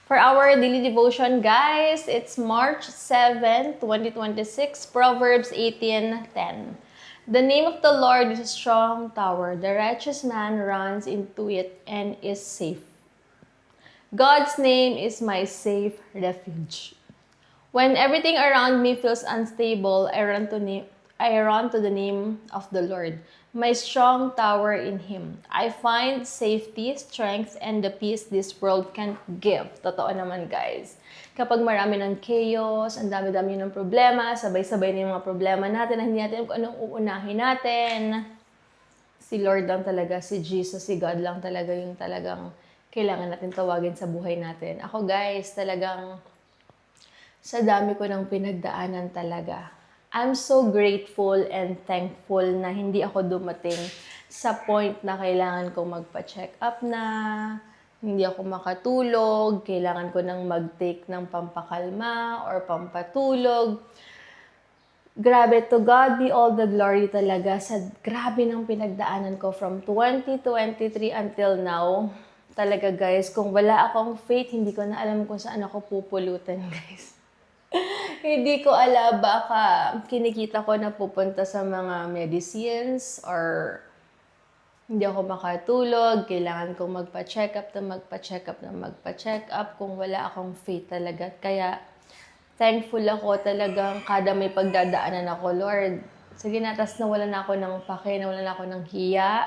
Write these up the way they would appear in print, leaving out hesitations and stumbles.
For our daily devotion, guys, it's March 7, 2026, Proverbs 18:10. The name of the Lord is a strong tower. The righteous man runs into it and is safe. God's name is my safe refuge. When everything around me feels unstable, I run to the name of the Lord, my strong tower in Him. I find safety, strength, and the peace this world can't give. Totoo naman, guys. Kapag marami ng chaos, ang dami-dami ng problema, sabay-sabay na yung mga problema natin, na hindi natin kung anong uunahin natin. Si Lord lang talaga, si Jesus, si God lang talaga yung talagang kailangan natin tawagin sa buhay natin. Ako, guys, talagang sa dami ko ng pinagdaanan talaga. I'm so grateful and thankful na hindi ako dumating sa point na kailangan kong magpa-check up na, hindi ako makatulog, kailangan ko nang mag-take ng pampakalma or pampatulog. Grabe, to God be all the glory talaga sa grabe ng pinagdaanan ko from 2023 until now. Talaga, guys, kung wala akong faith, hindi ko na alam kung saan ako pupulutan, guys. Hindi ko alam, baka kinikita ko na pupunta sa mga medicines or hindi ako makatulog, kailangan kong magpa-check up kung wala akong faith talaga. Kaya thankful ako talagang kada may pagdadaanan ako, Lord. Sige na, tas nawalan na ako ng pake, nawalan na ako ng hiya,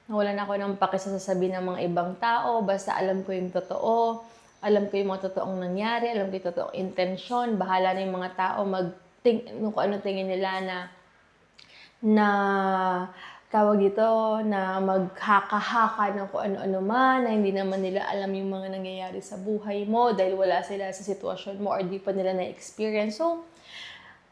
nawalan na ako ng pake sa sasabihin ng mga ibang tao, basta alam ko yung totoo. Alam ko yung mga totoong nangyari, alam ko yung totoong intensyon, bahala na yung mga tao kung ano tingin nila na tawag dito, na maghaka-haka ng kung ano-ano man, na hindi naman nila alam yung mga nangyayari sa buhay mo dahil wala sila sa sitwasyon mo or di pa nila na-experience. So,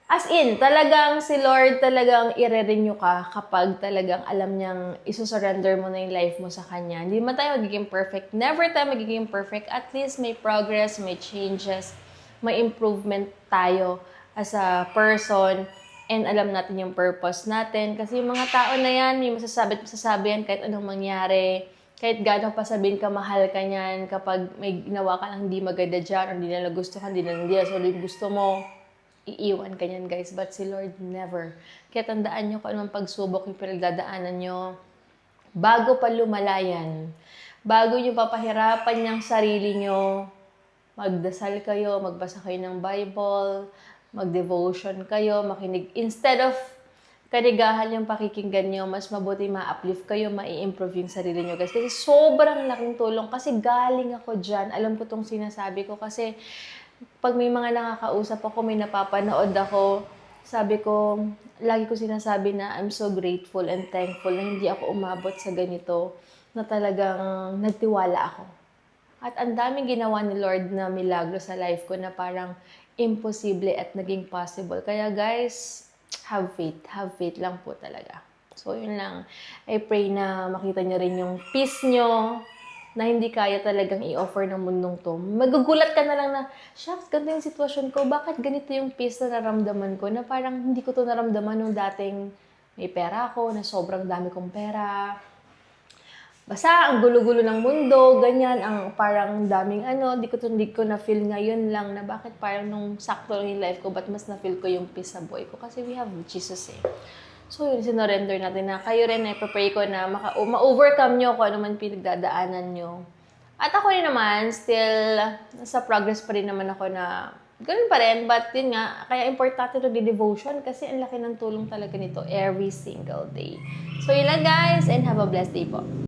as in, talagang si Lord talagang i-renew ka kapag talagang alam niyang isusurrender mo na yung life mo sa Kanya. Hindi man tayo magiging perfect. Never tayo magiging perfect. At least may progress, may changes, may improvement tayo as a person and alam natin yung purpose natin. Kasi yung mga tao na yan, may masasabi yan kahit anong mangyari. Kahit gano'n pa sabihin ka, mahal ka niyan, kapag may ginawa ka lang hindi maganda dyan or hindi nila gustuhan, hindi nila so yung gusto mo, iiwan ka niyan, guys. But si Lord, never. Kaya tandaan nyo kung anong pagsubok yung pinagdadaanan nyo. Bago pa lumalayan, bago nyo papahirapan niyang sarili nyo, magdasal kayo, magbasa kayo ng Bible, mag-devotion kayo, makinig. Instead of kanigahan yung pakikinggan nyo, mas mabuti ma-uplift kayo, ma-i-improve yung sarili nyo, guys. Kasi sobrang laking tulong. Kasi galing ako dyan. Alam ko tong sinasabi ko kasi pag may mga nakakausap ako, may napapanood ako, sabi ko, lagi ko sinasabi na I'm so grateful and thankful na hindi ako umabot sa ganito, na talagang nagtiwala ako. At ang daming ginawa ni Lord na milagro sa life ko na parang imposible at naging possible. Kaya guys, have faith. Have faith lang po talaga. So yun lang. I pray na makita nyo rin yung peace nyo, na hindi kaya talagang i-offer ng mundong to. Magugulat ka na lang na, shucks, ganito yung sitwasyon ko. Bakit ganito yung peace na naramdaman ko? Na parang hindi ko to naramdaman nung dating may pera ako, na sobrang dami kong pera. Basta ang gulo-gulo ng mundo, ganyan, ang parang daming hindi ko na-feel ngayon lang na bakit parang nung sakto lang yung life ko, but mas na-feel ko yung peace sa buhay ko. Kasi we have Jesus eh. So, yun, sinurrender natin na kayo rin, pray ko na ma-overcome nyo kung ano man pinagdadaanan nyo. At ako rin naman, still, nasa progress pa rin naman ako na ganun pa rin. But yun nga, kaya importante ito devotion kasi ang laki ng tulong talaga nito every single day. So, yun lang guys, and have a blessed day po.